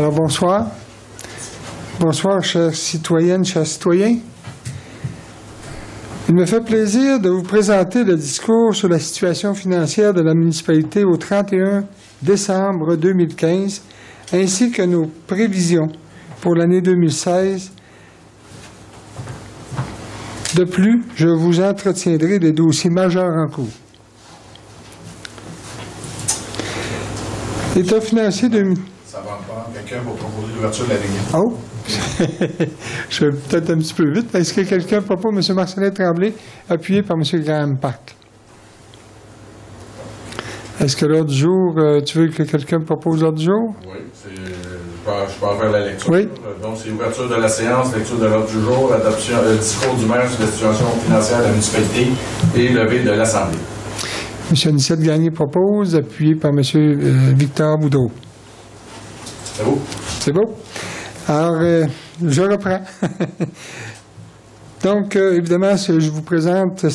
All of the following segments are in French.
Alors, bonsoir. Bonsoir, chères citoyennes, chers citoyens. Il me fait plaisir de vous présenter le discours sur la situation financière de la municipalité au 31 décembre 2015, ainsi que nos prévisions pour l'année 2016. De plus, je vous entretiendrai des dossiers majeurs en cours. L'état financier de... Ça va pas. Quelqu'un pour proposer l'ouverture de la ligne. Oh! Je vais peut-être un petit peu vite. Est-ce que quelqu'un propose, M. Marcelin Tremblay, appuyé par M. Graham Park? Est-ce que l'ordre du jour, tu veux que quelqu'un propose l'ordre du jour? Oui, je peux en faire la lecture. Oui. Donc, c'est l'ouverture de la séance, lecture de l'ordre du jour, adoption, discours du maire sur la situation financière de la municipalité et levée de l'Assemblée. M. Nicette Gagné propose, appuyé par M. Victor Boudreau. C'est beau? C'est beau. Alors, je reprends. Donc, évidemment, je vous présente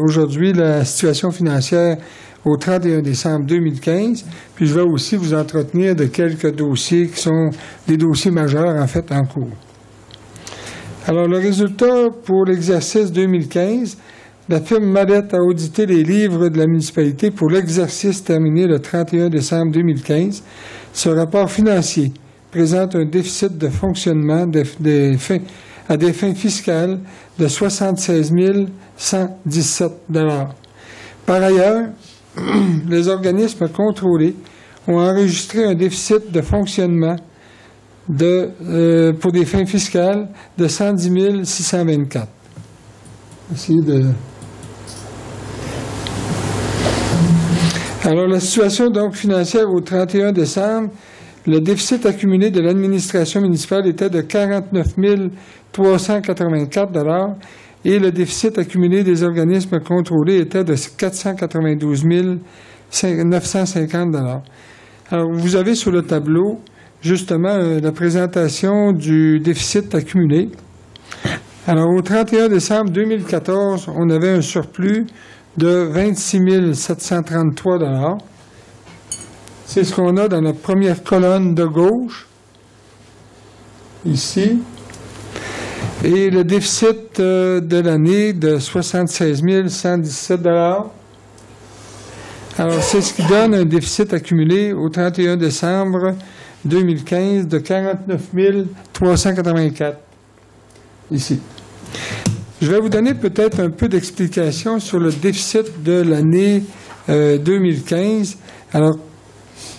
aujourd'hui la situation financière au 31 décembre 2015, puis je vais aussi vous entretenir de quelques dossiers qui sont des dossiers majeurs, en fait, en cours. Alors, le résultat pour l'exercice 2015, la firme Madette a audité les livres de la municipalité pour l'exercice terminé le 31 décembre 2015. Ce rapport financier présente un déficit de fonctionnement à des fins fiscales de 76 117 $. Par ailleurs, les organismes contrôlés ont enregistré un déficit de fonctionnement pour des fins fiscales de 110 624. Alors, la situation donc financière au 31 décembre, le déficit accumulé de l'administration municipale était de 49 384 $ et le déficit accumulé des organismes contrôlés était de 492 950 $. Alors, vous avez sur le tableau, justement, la présentation du déficit accumulé. Alors, au 31 décembre 2014, on avait un surplus de 26 733 $. C'est ce qu'on a dans la première colonne de gauche, ici. Et le déficit de l'année de 76 117 $. Alors, c'est ce qui donne un déficit accumulé au 31 décembre 2015 de 49 384, ici. Je vais vous donner peut-être un peu d'explication sur le déficit de l'année 2015. Alors,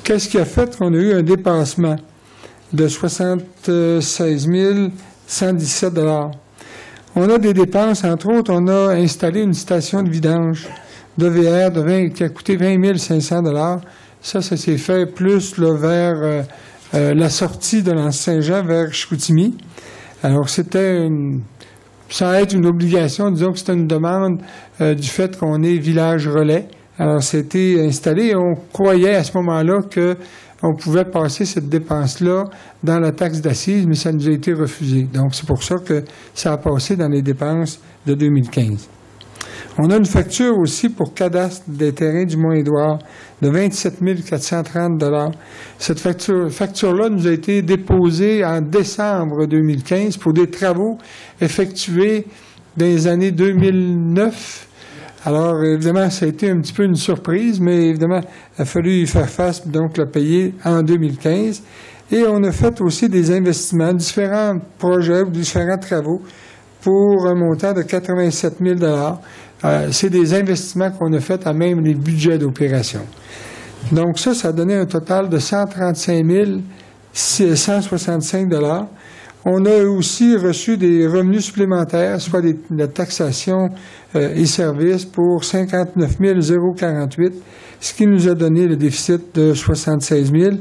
qu'est-ce qui a fait qu'on a eu un dépassement de 76 117 $? On a des dépenses, entre autres, on a installé une station de vidange d'EVR qui a coûté 20 500 $. Ça s'est fait plus là, vers la sortie de l'Anse-Saint-Jean vers Chicoutimi. Alors, c'était sans être une obligation, disons que c'était une demande du fait qu'on est village relais. Alors, c'était installé et on croyait à ce moment-là qu'on pouvait passer cette dépense-là dans la taxe d'assises, mais ça nous a été refusé. Donc, c'est pour ça que ça a passé dans les dépenses de 2015. On a une facture aussi pour cadastre des terrains du Mont-Édouard de 27 430 $. Cette facture-là nous a été déposée en décembre 2015 pour des travaux effectués dans les années 2009. Alors, évidemment, ça a été un petit peu une surprise, mais évidemment, il a fallu y faire face, donc la payer en 2015. Et on a fait aussi des investissements, différents projets ou différents travaux pour un montant de 87 000 $. C'est des investissements qu'on a faits à même les budgets d'opération. Donc ça a donné un total de 135 165 $. On a aussi reçu des revenus supplémentaires, soit la taxation et services pour 59 048, ce qui nous a donné le déficit de 76 000.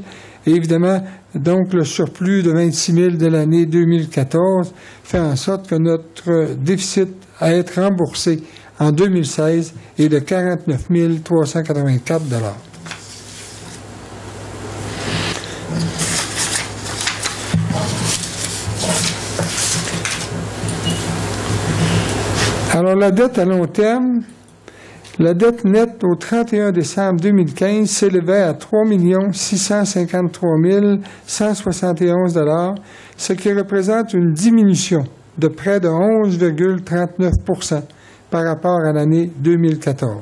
Et évidemment, donc le surplus de 26 000 de l'année 2014 fait en sorte que notre déficit à être remboursé en 2016 est de 49 384 $. Alors, la dette à long terme, La dette nette au 31 décembre 2015 s'élevait à 3 653 171 $, ce qui représente une diminution de près de 11,39 % par rapport à l'année 2014.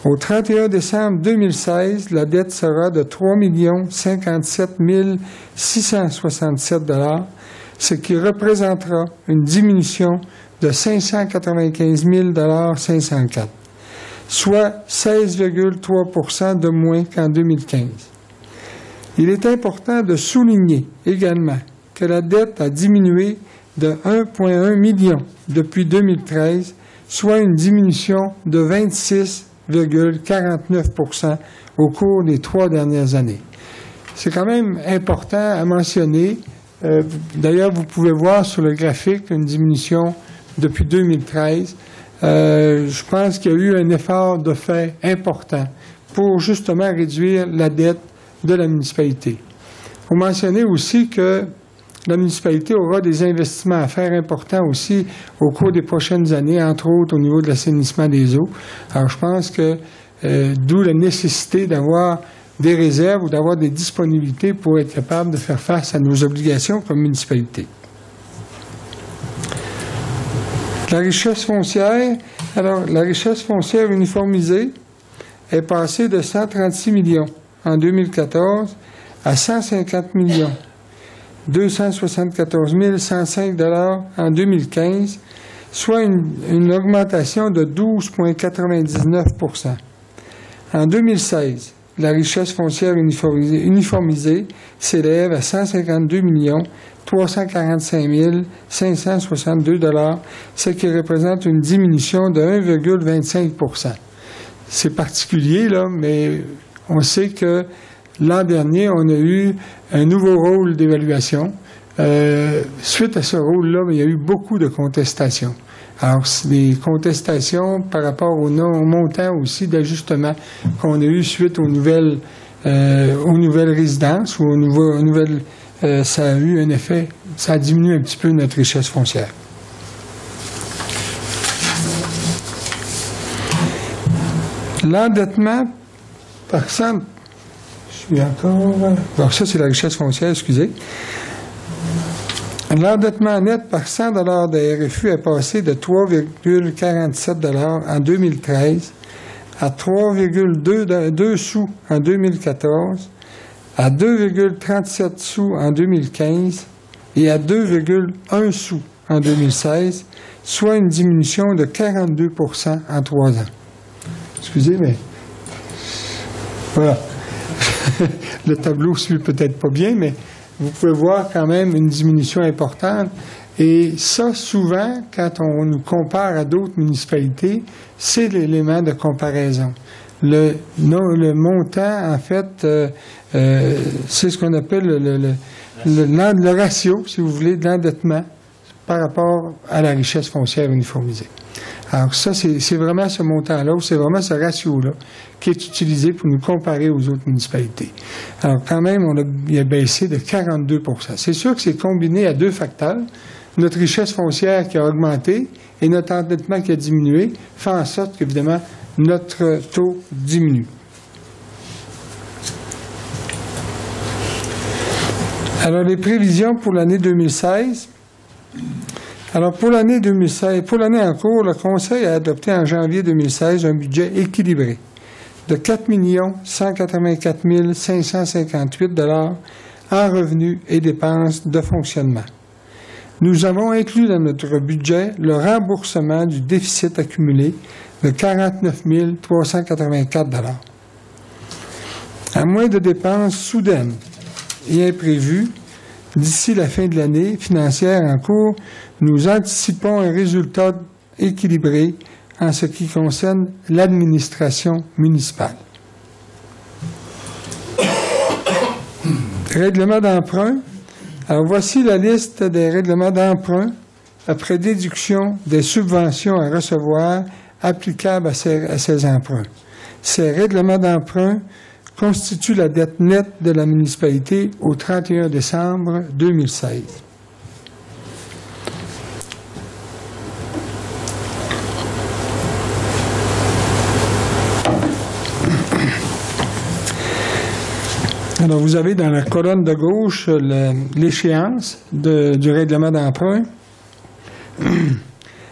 Au 31 décembre 2016, la dette sera de 3 057 667 $, ce qui représentera une diminution de 595 504 $, soit 16,3 % de moins qu'en 2015. Il est important de souligner également que la dette a diminué de 1,1 million depuis 2013, soit une diminution de 26,49 % au cours des 3 dernières années. C'est quand même important à mentionner. D'ailleurs, vous pouvez voir sur le graphique une diminution depuis 2013. Je pense qu'il y a eu un effort de fait important pour justement réduire la dette de la municipalité. Il faut mentionner aussi que la municipalité aura des investissements à faire importants aussi au cours des prochaines années, entre autres au niveau de l'assainissement des eaux. Alors, je pense que d'où la nécessité d'avoir des réserves ou d'avoir des disponibilités pour être capable de faire face à nos obligations comme municipalité. La richesse foncière. Alors, la richesse foncière uniformisée est passée de 136 millions en 2014 à 150 274 105 $ en 2015, soit une augmentation de 12,99 %. En 2016, la richesse foncière uniformisée s'élève à 152 345 562 $, ce qui représente une diminution de 1,25 %. C'est particulier, là, mais on sait que l'an dernier, on a eu un nouveau rôle d'évaluation. Suite à ce rôle-là, il y a eu beaucoup de contestations. Alors, c'est des contestations par rapport au montant aussi d'ajustement qu'on a eu suite aux nouvelles résidences ou aux nouvelles... ça a eu un effet, ça a diminué un petit peu notre richesse foncière. L'endettement par cent... Alors ça, c'est la richesse foncière, excusez. L'endettement net par 100 $ de RFU est passé de 3,47 $ en 2013 à 3,2 sous en 2014, à 2,37 sous en 2015 et à 2,1 sous en 2016, soit une diminution de 42 % en 3 ans. Excusez, mais voilà. Le tableau ne suit peut-être pas bien, mais vous pouvez voir quand même une diminution importante. Et ça, souvent, quand on nous compare à d'autres municipalités, c'est l'élément de comparaison. Le montant, en fait, c'est ce qu'on appelle le ratio, si vous voulez, de l'endettement par rapport à la richesse foncière uniformisée. Alors ça, c'est vraiment ce montant-là, ou c'est vraiment ce ratio-là qui est utilisé pour nous comparer aux autres municipalités. Alors quand même, il a baissé de 42 %. C'est sûr que c'est combiné à deux facteurs. Notre richesse foncière qui a augmenté et notre endettement qui a diminué fait en sorte qu'évidemment, notre taux diminue. Alors, les prévisions pour l'année 2016. Alors, pour l'année 2016, pour l'année en cours, le Conseil a adopté en janvier 2016 un budget équilibré de 4 184 558 $ en revenus et dépenses de fonctionnement. Nous avons inclus dans notre budget le remboursement du déficit accumulé de 49 384 $. À moins de dépenses soudaines et imprévues, d'ici la fin de l'année financière en cours, nous anticipons un résultat équilibré en ce qui concerne l'administration municipale. Règlement d'emprunt. Alors, voici la liste des règlements d'emprunt après déduction des subventions à recevoir applicables à ces emprunts. Ces règlements d'emprunt constituent la dette nette de la municipalité au 31 décembre 2016. Alors, vous avez dans la colonne de gauche l'échéance du règlement d'emprunt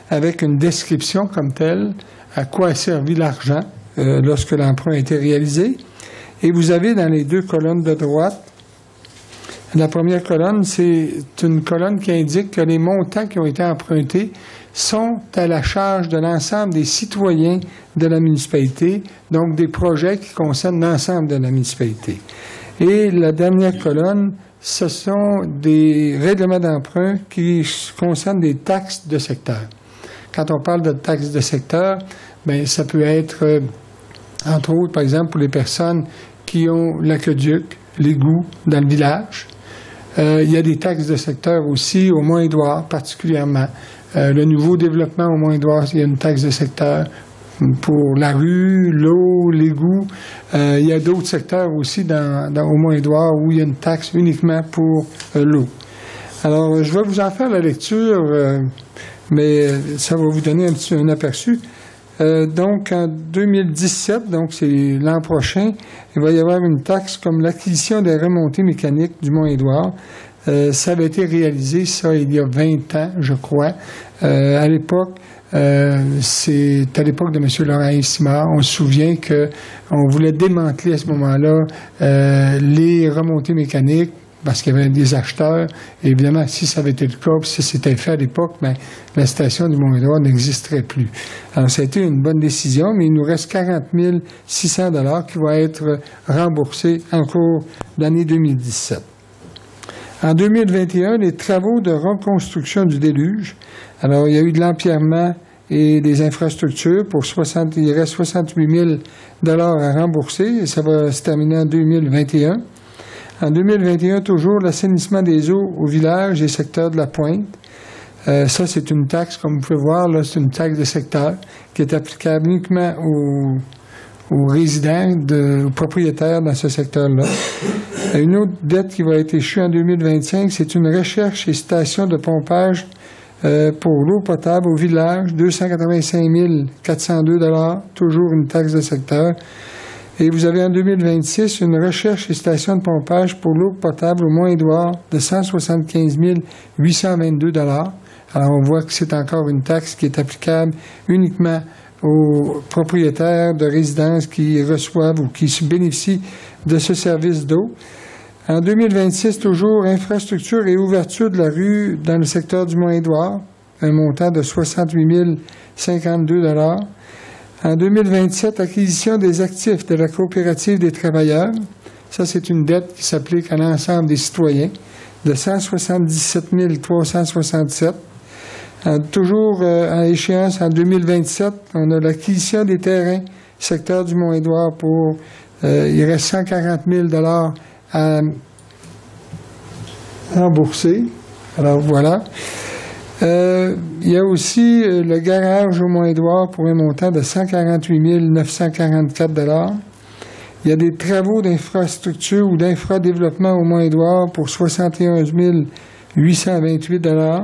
avec une description comme telle, à quoi a servi l'argent lorsque l'emprunt a été réalisé. Et vous avez dans les deux colonnes de droite, la première colonne, c'est une colonne qui indique que les montants qui ont été empruntés sont à la charge de l'ensemble des citoyens de la municipalité, donc des projets qui concernent l'ensemble de la municipalité. Et la dernière colonne, ce sont des règlements d'emprunt qui concernent des taxes de secteur. Quand on parle de taxes de secteur, bien, ça peut être, entre autres, par exemple, pour les personnes qui ont l'aqueduc, l'égout dans le village. Il y a des taxes de secteur aussi au Mont-Édouard, particulièrement. Le nouveau développement au Mont-Édouard, il y a une taxe de secteur pour la rue, l'eau, l'égout. Il y a d'autres secteurs aussi au Mont-Édouard où il y a une taxe uniquement pour l'eau. Alors, je vais vous en faire la lecture, mais ça va vous donner un aperçu. Donc, en 2017, donc c'est l'an prochain, il va y avoir une taxe comme l'acquisition des remontées mécaniques du Mont-Édouard. Ça avait été réalisé, ça, il y a 20 ans, je crois. À l'époque, c'est à l'époque de M. Laurent Simard. On se souvient qu'on voulait démanteler à ce moment-là les remontées mécaniques parce qu'il y avait des acheteurs. Et évidemment, si ça avait été le cas, si c'était fait à l'époque, bien, la station du Mont-Édouard n'existerait plus. Alors, ça a été une bonne décision, mais il nous reste 40 600 $ qui vont être remboursés en cours d'année 2017. En 2021, les travaux de reconstruction du déluge. Alors, il y a eu de l'empierrement et des infrastructures pour il reste 68 000 $ à rembourser et ça va se terminer en 2021. En 2021, toujours, l'assainissement des eaux au village et secteur de la Pointe. Ça, c'est une taxe, comme vous pouvez voir, là, c'est une taxe de secteur qui est applicable uniquement aux résidents, aux propriétaires dans ce secteur-là. Une autre dette qui va être échue en 2025, c'est une recherche et station de pompage pour l'eau potable au village, 285 402 $, toujours une taxe de secteur. Et vous avez en 2026 une recherche et station de pompage pour l'eau potable au Mont-Édouard de 175 822 $. Alors, on voit que c'est encore une taxe qui est applicable uniquement aux propriétaires de résidences qui reçoivent ou qui bénéficient de ce service d'eau. En 2026, toujours, infrastructure et ouverture de la rue dans le secteur du Mont-Édouard, un montant de 68 052 $. En 2027, acquisition des actifs de la coopérative des travailleurs. Ça, c'est une dette qui s'applique à l'ensemble des citoyens, de 177 367. Toujours à échéance en 2027, on a l'acquisition des terrains, secteur du Mont-Édouard, pour il reste 140 000 $ à rembourser. Alors voilà. Il y a aussi le garage au Mont-Édouard pour un montant de 148 944 $. Il y a des travaux d'infrastructure ou d'infradéveloppement au Mont-Édouard pour 71 828 $.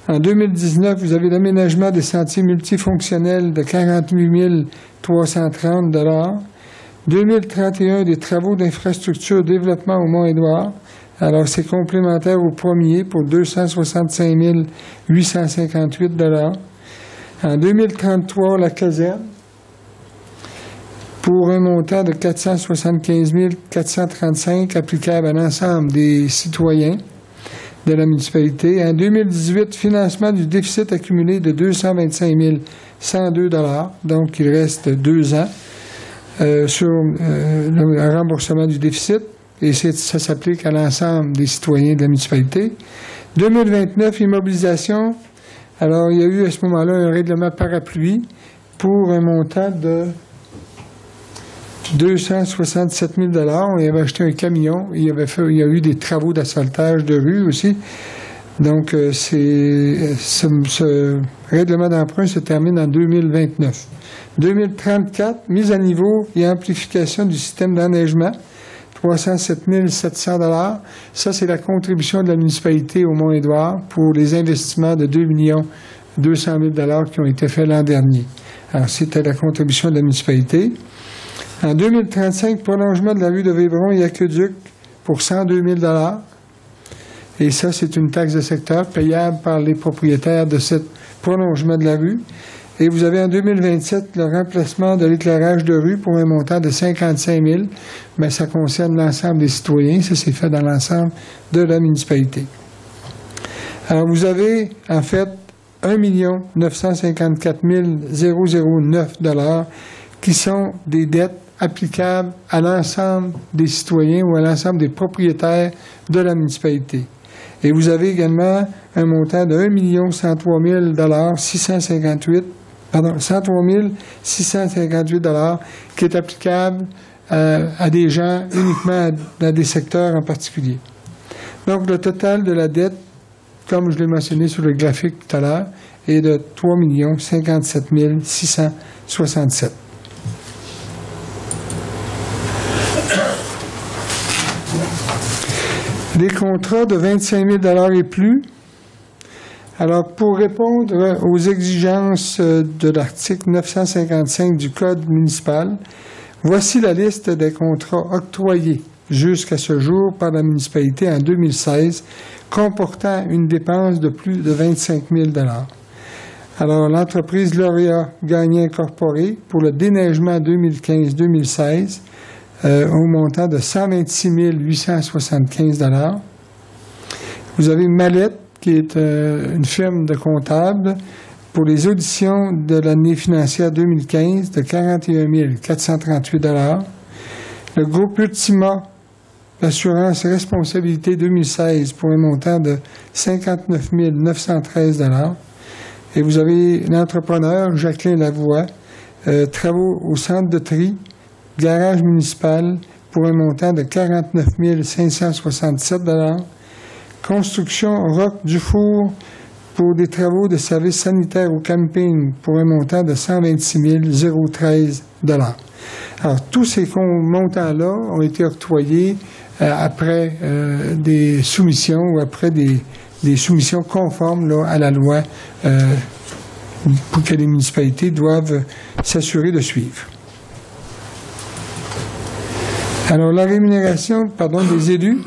En 2019, vous avez l'aménagement des sentiers multifonctionnels de 48 330 $. 2031, des travaux d'infrastructure développement au Mont-Édouard. Alors, c'est complémentaire au premier pour 265 858 $. En 2033, la caserne pour un montant de 475 435 applicable à l'ensemble des citoyens de la municipalité. En 2018, financement du déficit accumulé de 225 102 $. Donc, il reste 2 ans sur le remboursement du déficit. Et ça s'applique à l'ensemble des citoyens de la municipalité. 2029, immobilisation. Alors, il y a eu à ce moment-là un règlement parapluie pour un montant de 267 000 $. On avait acheté un camion. Il y a eu des travaux d'asphaltage de rue aussi. Donc, ce règlement d'emprunt se termine en 2029. 2034, mise à niveau et amplification du système d'enneigement. 307 700 $. Ça, c'est la contribution de la municipalité au Mont-Édouard pour les investissements de 2 200 000 $ qui ont été faits l'an dernier. Alors, c'était la contribution de la municipalité. En 2035, prolongement de la rue de Vébron et aqueduc pour 102 000 $. Et ça, c'est une taxe de secteur payable par les propriétaires de ce prolongement de la rue. Et vous avez en 2027 le remplacement de l'éclairage de rue pour un montant de 55 000 $, mais ça concerne l'ensemble des citoyens. Ça, c'est fait dans l'ensemble de la municipalité. Alors, vous avez, en fait, 1 954 009 $ qui sont des dettes applicables à l'ensemble des citoyens ou à l'ensemble des propriétaires de la municipalité. Et vous avez également un montant de 1 103 658 $ qui est applicable à des gens uniquement dans des secteurs en particulier. Donc, le total de la dette, comme je l'ai mentionné sur le graphique tout à l'heure, est de 3 57 667. Les contrats de 25 000 $ et plus. Alors, pour répondre aux exigences de l'article 955 du Code municipal, voici la liste des contrats octroyés jusqu'à ce jour par la municipalité en 2016, comportant une dépense de plus de 25 000 $. Alors, l'entreprise Lauréat Gagné Incorporée pour le déneigement 2015-2016 au montant de 126 875 $. Vous avez Mallette, qui est une firme de comptables, pour les auditions de l'année financière 2015 de 41 438 $. Le groupe Ultima, l'assurance responsabilité 2016 pour un montant de 59 913 $. Et vous avez l'entrepreneur Jacqueline Lavoie, travaux au centre de tri, garage municipal pour un montant de 49 567 $. Construction Roc Dufour pour des travaux de services sanitaires au camping pour un montant de 126 013 $. Alors, tous ces montants-là ont été octroyés après des soumissions ou après des soumissions conformes là, à la loi pour que les municipalités doivent s'assurer de suivre. Alors, la rémunération des élus.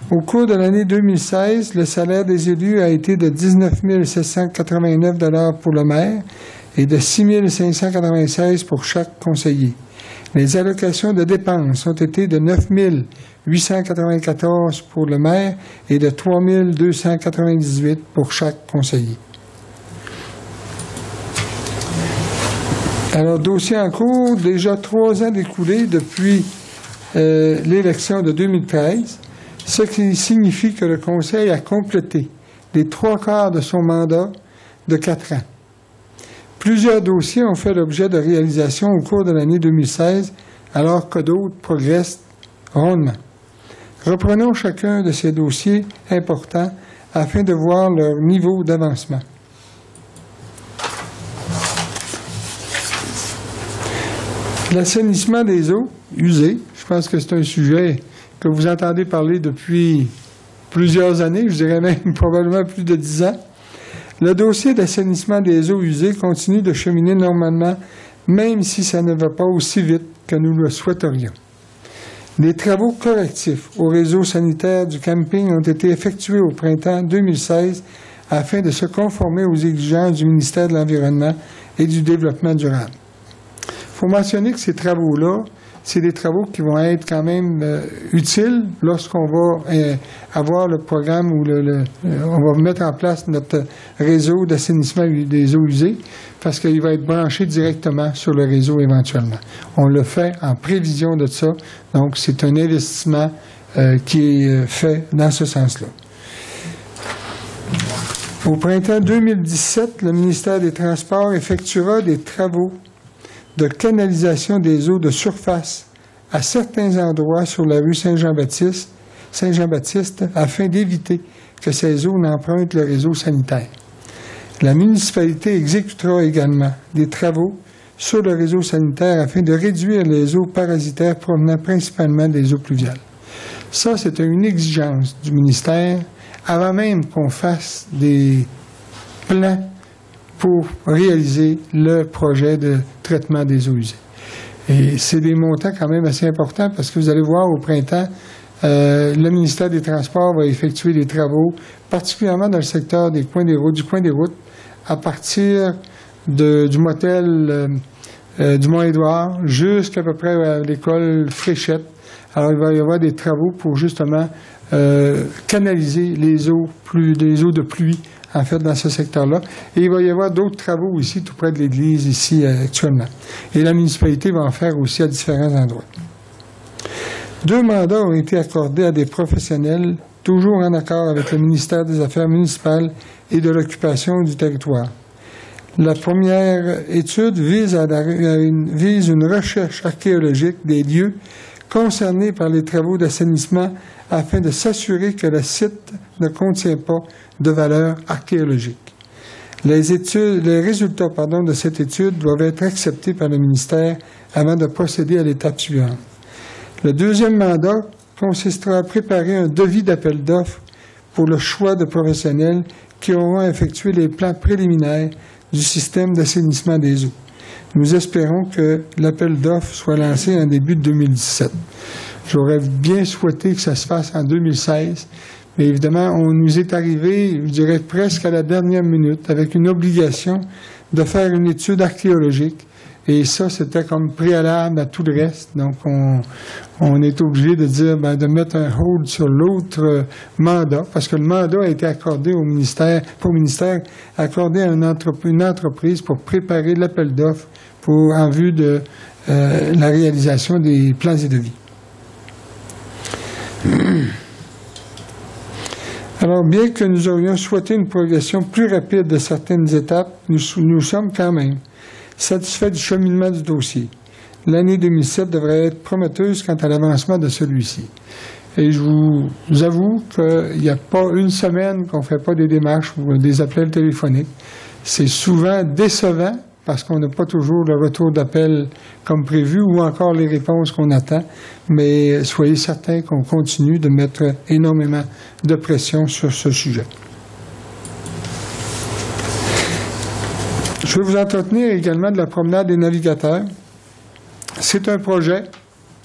Au cours de l'année 2016, le salaire des élus a été de 19 789 $ pour le maire et de 6 596 pour chaque conseiller. Les allocations de dépenses ont été de 9 894 pour le maire et de 3 298 pour chaque conseiller. Alors, dossier en cours, déjà 3 ans écoulés depuis l'élection de 2013. Ce qui signifie que le Conseil a complété les 3/4 de son mandat de 4 ans. Plusieurs dossiers ont fait l'objet de réalisations au cours de l'année 2016, alors que d'autres progressent rondement. Reprenons chacun de ces dossiers importants afin de voir leur niveau d'avancement. L'assainissement des eaux usées, je pense que c'est un sujet que vous entendez parler depuis plusieurs années, je dirais même probablement plus de 10 ans. Le dossier d'assainissement des eaux usées continue de cheminer normalement, même si ça ne va pas aussi vite que nous le souhaiterions. Des travaux correctifs au réseau sanitaire du camping ont été effectués au printemps 2016 afin de se conformer aux exigences du ministère de l'Environnement et du Développement durable. Il faut mentionner que ces travaux-là, c'est des travaux qui vont être quand même utiles lorsqu'on va avoir le programme où on va mettre en place notre réseau d'assainissement des eaux usées parce qu'il va être branché directement sur le réseau éventuellement. On le fait en prévision de ça, donc c'est un investissement qui est fait dans ce sens-là. Au printemps 2017, le ministère des Transports effectuera des travaux de canalisation des eaux de surface à certains endroits sur la rue Saint-Jean-Baptiste afin d'éviter que ces eaux n'empruntent le réseau sanitaire. La municipalité exécutera également des travaux sur le réseau sanitaire afin de réduire les eaux parasitaires provenant principalement des eaux pluviales. Ça, c'est une exigence du ministère avant même qu'on fasse des plans pour réaliser le projet de traitement des eaux usées. Et c'est des montants quand même assez importants parce que vous allez voir au printemps, le ministère des Transports va effectuer des travaux, particulièrement dans le secteur du coin des routes, à partir du motel du Mont-Édouard jusqu'à peu près à l'école Fréchette. Alors, il va y avoir des travaux pour justement canaliser les eaux de pluie, en fait, dans ce secteur-là. Et il va y avoir d'autres travaux ici, tout près de l'église, ici, actuellement. Et la municipalité va en faire aussi à différents endroits. 2 mandats ont été accordés à des professionnels, toujours en accord avec le ministère des Affaires municipales et de l'occupation du territoire. La première étude vise une recherche archéologique des lieux concernés par les travaux d'assainissement afin de s'assurer que le site ne contient pas de valeur archéologique. Les résultats de cette étude doivent être acceptés par le ministère avant de procéder à l'étape suivante. Le deuxième mandat consistera à préparer un devis d'appel d'offres pour le choix de professionnels qui auront effectué les plans préliminaires du système d'assainissement des eaux. Nous espérons que l'appel d'offres soit lancé en début de 2017. J'aurais bien souhaité que ça se fasse en 2016, mais évidemment, on nous est arrivé, je dirais presque à la dernière minute, avec une obligation de faire une étude archéologique. Et ça, c'était comme préalable à tout le reste. Donc, on est obligé de dire, de mettre un hold sur l'autre mandat, parce que le mandat a été accordé au ministère, accordé à une entreprise pour préparer l'appel d'offres en vue de la réalisation des plans et devis. Alors, bien que nous aurions souhaité une progression plus rapide de certaines étapes, nous sommes quand même satisfaits du cheminement du dossier. L'année 2007 devrait être prometteuse quant à l'avancement de celui-ci. Et je vous avoue qu'il n'y a pas une semaine qu'on ne fait pas des démarches ou des appels téléphoniques. C'est souvent décevant parce qu'on n'a pas toujours le retour d'appel comme prévu ou encore les réponses qu'on attend. Mais soyez certains qu'on continue de mettre énormément de pression sur ce sujet. Je vais vous entretenir également de la promenade des navigateurs. C'est un projet,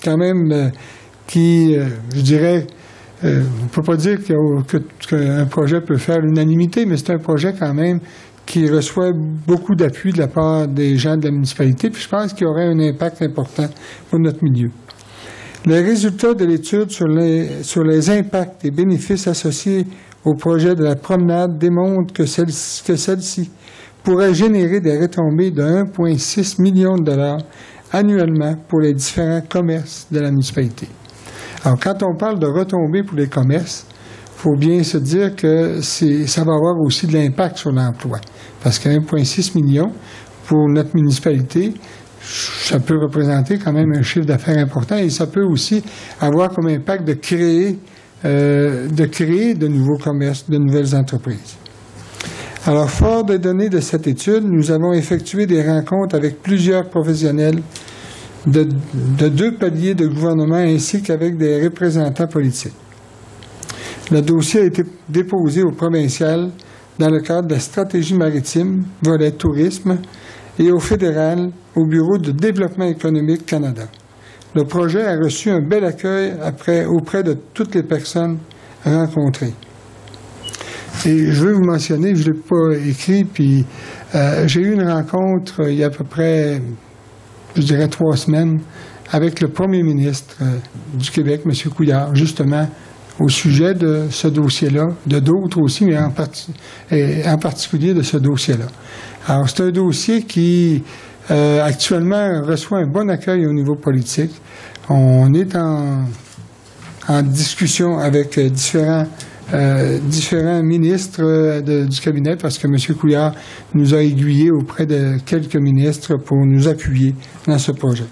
quand même, qui, je dirais, on ne peut pas dire qu'un projet peut faire l'unanimité, mais c'est un projet quand même qui reçoit beaucoup d'appui de la part des gens de la municipalité, puis je pense qu'il y aurait un impact important pour notre milieu. Les résultats de l'étude sur les impacts et bénéfices associés au projet de la promenade démontrent que celle-ci pourrait générer des retombées de 1,6 million de dollars annuellement pour les différents commerces de la municipalité. Alors, quand on parle de retombées pour les commerces, il faut bien se dire que ça va avoir aussi de l'impact sur l'emploi. Parce que 1,6 million pour notre municipalité, ça peut représenter quand même un chiffre d'affaires important et ça peut aussi avoir comme impact de créer de nouveaux commerces, de nouvelles entreprises. Alors, fort des données de cette étude, nous avons effectué des rencontres avec plusieurs professionnels de 2 paliers de gouvernement ainsi qu'avec des représentants politiques. Le dossier a été déposé au provincial dans le cadre de la stratégie maritime, volet tourisme, et au fédéral, au Bureau de développement économique Canada. Le projet a reçu un bel accueil auprès de toutes les personnes rencontrées. Et je veux vous mentionner, je ne l'ai pas écrit, puis j'ai eu une rencontre il y a à peu près, je dirais 3 semaines, avec le premier ministre du Québec, M. Couillard, justement, au sujet de ce dossier-là, de d'autres aussi, mais en particulier de ce dossier-là. Alors, c'est un dossier qui, actuellement, reçoit un bon accueil au niveau politique. On est en discussion avec différents ministres du cabinet parce que M. Couillard nous a aiguillés auprès de quelques ministres pour nous appuyer dans ce projet.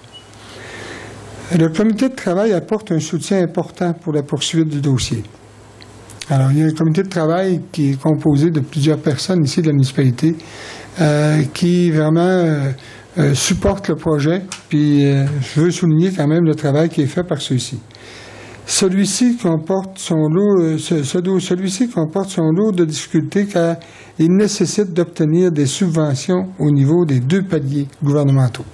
Le comité de travail apporte un soutien important pour la poursuite du dossier. Alors, il y a un comité de travail qui est composé de plusieurs personnes ici de la municipalité qui vraiment supportent le projet, puis je veux souligner quand même le travail qui est fait par ceux-ci. Celui-ci comporte son lot de difficultés car il nécessite d'obtenir des subventions au niveau des 2 paliers gouvernementaux.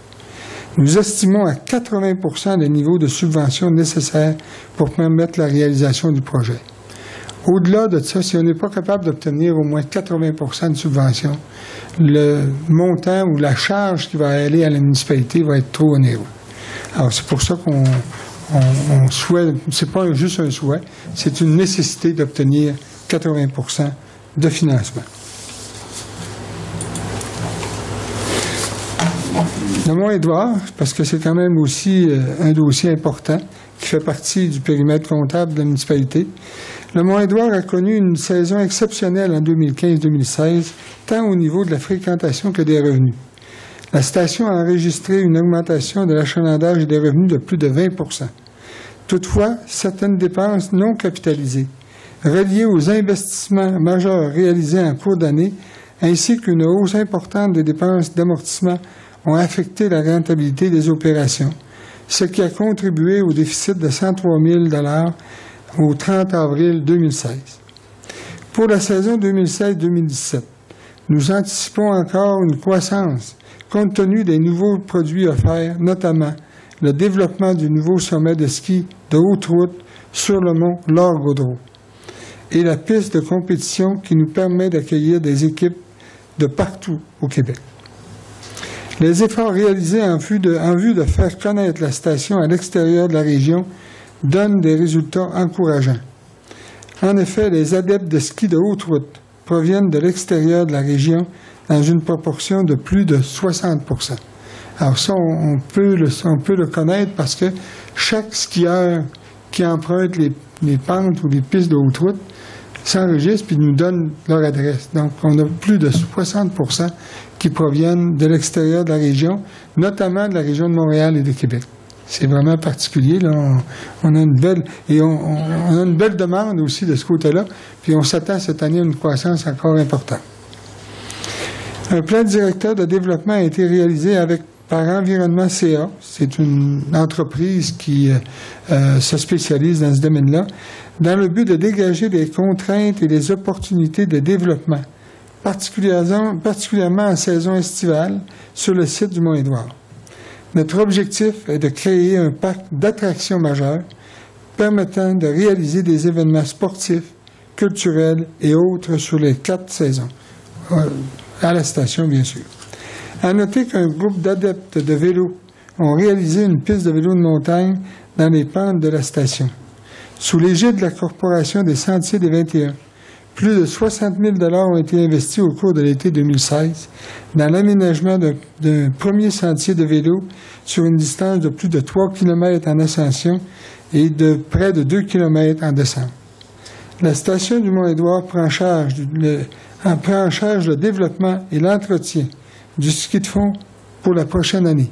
Nous estimons à 80% le niveau de subvention nécessaire pour permettre la réalisation du projet. Au-delà de ça, si on n'est pas capable d'obtenir au moins 80% de subvention, le montant ou la charge qui va aller à la municipalité va être trop onéreux. Alors, c'est pour ça qu'on souhaite, c'est pas juste un souhait, c'est une nécessité d'obtenir 80% de financement. Le Mont-Édouard, parce que c'est quand même aussi un dossier important qui fait partie du périmètre comptable de la municipalité. Le Mont-Édouard a connu une saison exceptionnelle en 2015-2016, tant au niveau de la fréquentation que des revenus. La station a enregistré une augmentation de l'achalandage et des revenus de plus de 20%. Toutefois, certaines dépenses non capitalisées, reliées aux investissements majeurs réalisés en cours d'année, ainsi qu'une hausse importante des dépenses d'amortissement, ont affecté la rentabilité des opérations, ce qui a contribué au déficit de 103 000 $ au 30 avril 2016. Pour la saison 2016-2017, nous anticipons encore une croissance compte tenu des nouveaux produits offerts, notamment le développement du nouveau sommet de ski de haute route sur le mont Laure-Gaudreau et la piste de compétition qui nous permet d'accueillir des équipes de partout au Québec. Les efforts réalisés en vue de faire connaître la station à l'extérieur de la région donnent des résultats encourageants. En effet, les adeptes de ski de haute route proviennent de l'extérieur de la région dans une proportion de plus de 60%. Alors ça, on peut le connaître parce que chaque skieur qui emprunte les pentes ou les pistes de haute route s'enregistre puis nous donne leur adresse. Donc, on a plus de 60% qui proviennent de l'extérieur de la région, notamment de la région de Montréal et de Québec. C'est vraiment particulier. Là. On a une belle on a une belle demande aussi de ce côté-là, puis on s'attend cette année à une croissance encore importante. Un plan directeur de développement a été réalisé par Environnement CA. C'est une entreprise qui se spécialise dans ce domaine-là, dans le but de dégager des contraintes et des opportunités de développement, particulièrement en saison estivale, sur le site du Mont-Édouard. Notre objectif est de créer un parc d'attractions majeures permettant de réaliser des événements sportifs, culturels et autres sur les 4 saisons, à la station bien sûr. À noter qu'un groupe d'adeptes de vélo ont réalisé une piste de vélo de montagne dans les pentes de la station. Sous l'égide de la Corporation des Sentiers des 21, plus de 60 000 $ ont été investis au cours de l'été 2016 dans l'aménagement d'un premier sentier de vélo sur une distance de plus de 3 km en ascension et de près de 2 km en descente. La station du Mont-Édouard prend en charge le développement et l'entretien du ski de fond pour la prochaine année.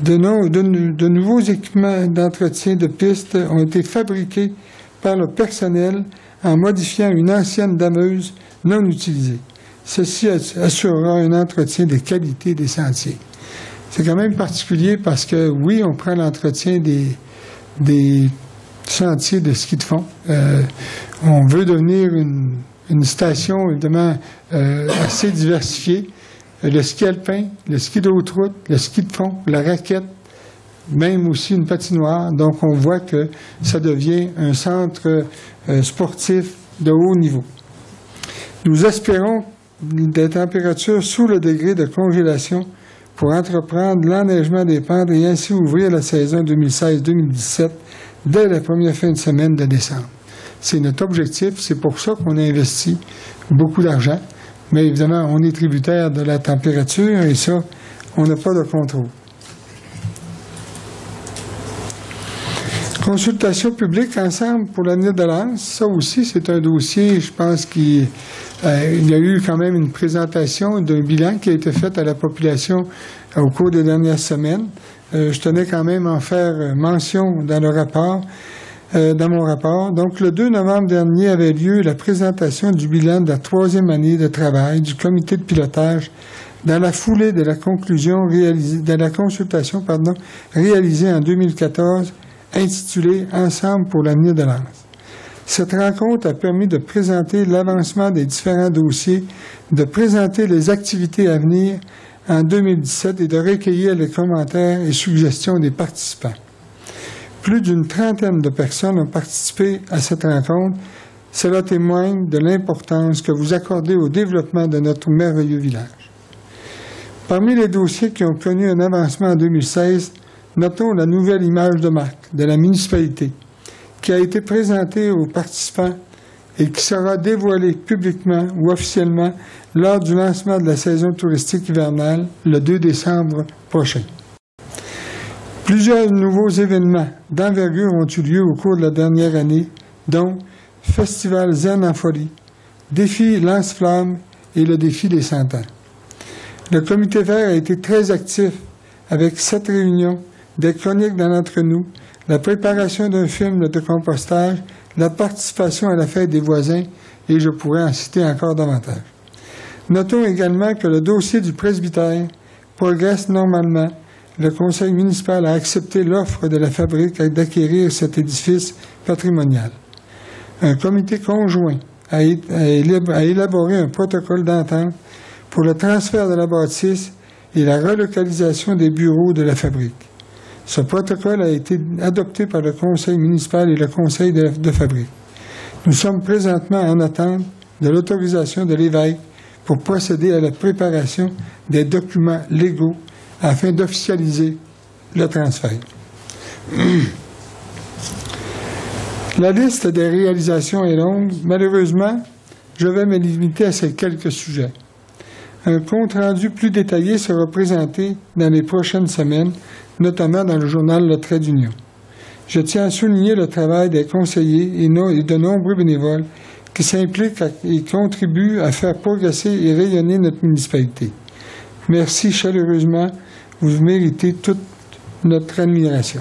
De nouveaux équipements d'entretien de pistes ont été fabriqués par le personnel en modifiant une ancienne dameuse non utilisée. Ceci assurera un entretien de qualité des sentiers. C'est quand même particulier parce que, oui, on prend l'entretien des sentiers de ski de fond. On veut devenir une station, évidemment, assez diversifiée. Le ski alpin, le ski de haute route, le ski de fond, la raquette, même aussi une patinoire. Donc, on voit que ça devient un centre sportif de haut niveau. Nous espérons des températures sous le degré de congélation pour entreprendre l'enneigement des pentes et ainsi ouvrir la saison 2016-2017 dès la première fin de semaine de décembre. C'est notre objectif, c'est pour ça qu'on a investi beaucoup d'argent. Mais évidemment, on est tributaire de la température et ça, on n'a pas de contrôle. Consultation publique ensemble pour l'avenir de l'Anse. Ça aussi, c'est un dossier, je pense qu'il y a eu quand même une présentation d'un bilan qui a été fait à la population au cours des dernières semaines. Je tenais quand même à en faire mention dans le rapport. Dans mon rapport. Donc, le 2 novembre dernier avait lieu la présentation du bilan de la 3e année de travail du comité de pilotage dans la foulée de la consultation réalisée en 2014 intitulée « Ensemble pour l'avenir de l'Anse ». Cette rencontre a permis de présenter l'avancement des différents dossiers, de présenter les activités à venir en 2017 et de recueillir les commentaires et suggestions des participants. Plus d'une trentaine de personnes ont participé à cette rencontre. Cela témoigne de l'importance que vous accordez au développement de notre merveilleux village. Parmi les dossiers qui ont connu un avancement en 2016, notons la nouvelle image de marque de la municipalité qui a été présentée aux participants et qui sera dévoilée publiquement ou officiellement lors du lancement de la saison touristique hivernale le 2 décembre prochain. Plusieurs nouveaux événements d'envergure ont eu lieu au cours de la dernière année, dont Festival Zen en folie, Défi Lance-Flamme et le Défi des 100 ans. Le comité vert a été très actif avec 7 réunions, des chroniques dans l'entre nous, la préparation d'un film de compostage, la participation à la fête des voisins, et je pourrais en citer encore davantage. Notons également que le dossier du presbytère progresse normalement. Le conseil municipal a accepté l'offre de la fabrique d'acquérir cet édifice patrimonial. Un comité conjoint a élaboré un protocole d'entente pour le transfert de la bâtisse et la relocalisation des bureaux de la fabrique. Ce protocole a été adopté par le conseil municipal et le conseil de fabrique. Nous sommes présentement en attente de l'autorisation de l'évêque pour procéder à la préparation des documents légaux afin d'officialiser le transfert. La liste des réalisations est longue. Malheureusement, je vais me limiter à ces quelques sujets. Un compte-rendu plus détaillé sera présenté dans les prochaines semaines, notamment dans le journal Le Trait d'Union. Je tiens à souligner le travail des conseillers et de nombreux bénévoles qui s'impliquent et contribuent à faire progresser et rayonner notre municipalité. Merci chaleureusement. Vous méritez toute notre admiration.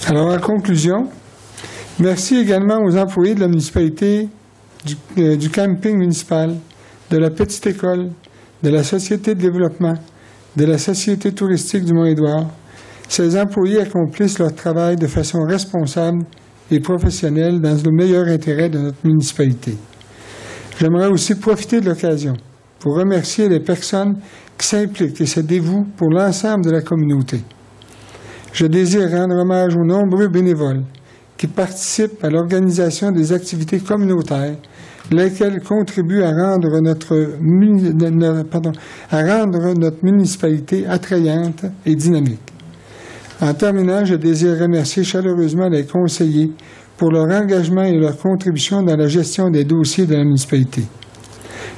Alors, en conclusion, merci également aux employés de la municipalité, du camping municipal, de la petite école, de la Société de développement, de la Société touristique du Mont-Édouard. Ces employés accomplissent leur travail de façon responsable et professionnelle dans le meilleur intérêt de notre municipalité. J'aimerais aussi profiter de l'occasion pour remercier les personnes qui s'impliquent et se dévouent pour l'ensemble de la communauté. Je désire rendre hommage aux nombreux bénévoles qui participent à l'organisation des activités communautaires, lesquelles contribuent à rendre notre municipalité attrayante et dynamique. En terminant, je désire remercier chaleureusement les conseillers pour leur engagement et leur contribution dans la gestion des dossiers de la municipalité.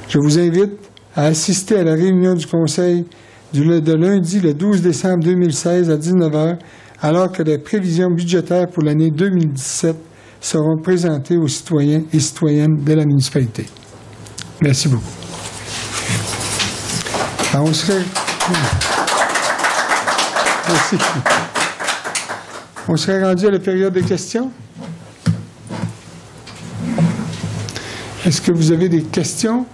Je vous invite à assister à la réunion du conseil de lundi le 12 décembre 2016 à 19h, alors que les prévisions budgétaires pour l'année 2017 seront présentées aux citoyens et citoyennes de la municipalité. Merci beaucoup. Alors, on serait rendu à la période de questions. Est-ce que vous avez des questions?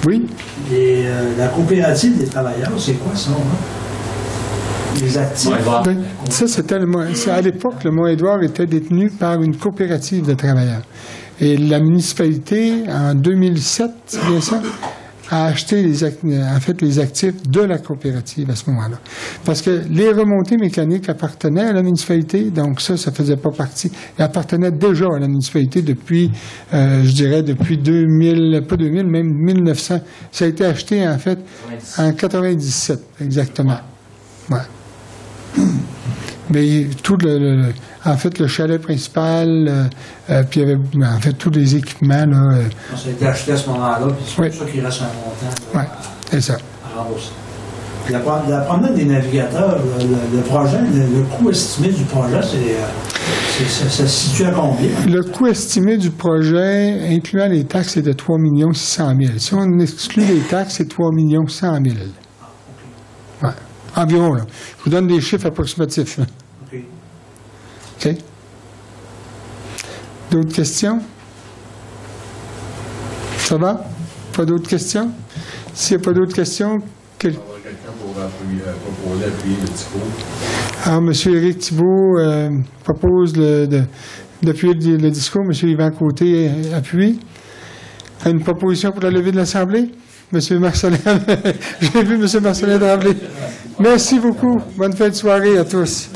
Oui? La coopérative des travailleurs, c'est quoi ça? Les actifs? Oui, ça, à l'époque, le Mont-Édouard était détenu par une coopérative de travailleurs. Et la municipalité, en 2007, c'est bien ça, a acheté les actifs de la coopérative à ce moment-là. Parce que les remontées mécaniques appartenaient à la municipalité, donc ça faisait pas partie. Elles appartenaient déjà à la municipalité depuis, je dirais, depuis 2000, pas 2000, même 1900. Ça a été acheté, en fait, en 97, exactement. Ouais. Mais tout en fait, le chalet principal, puis il y avait, en fait, tous les équipements, là. Ça a été acheté à ce moment-là, puis c'est pour ça qu'il reste un montant. Oui, c'est ça. À rembourser. La promenade des navigateurs, le projet, le coût estimé du projet, ça se situe à combien? Le coût estimé du projet, incluant les taxes, c'est de 3 600 000. Si on exclut les taxes, c'est 3 100 000. Ah, OK. Ouais. Environ, là. Je vous donne des chiffres approximatifs. Là. OK. OK. D'autres questions? Ça va? Pas d'autres questions? S'il n'y a pas d'autres questions, quelqu'un pour proposer appuyer le Thibault. Alors, M. Éric Thibault propose Depuis le discours, M. Yvan Côté appuie. Une proposition pour la levée de l'Assemblée? M. Marcelin, j'ai vu M. Marcelin Tremblay. Merci beaucoup. Bonne fin de soirée à tous.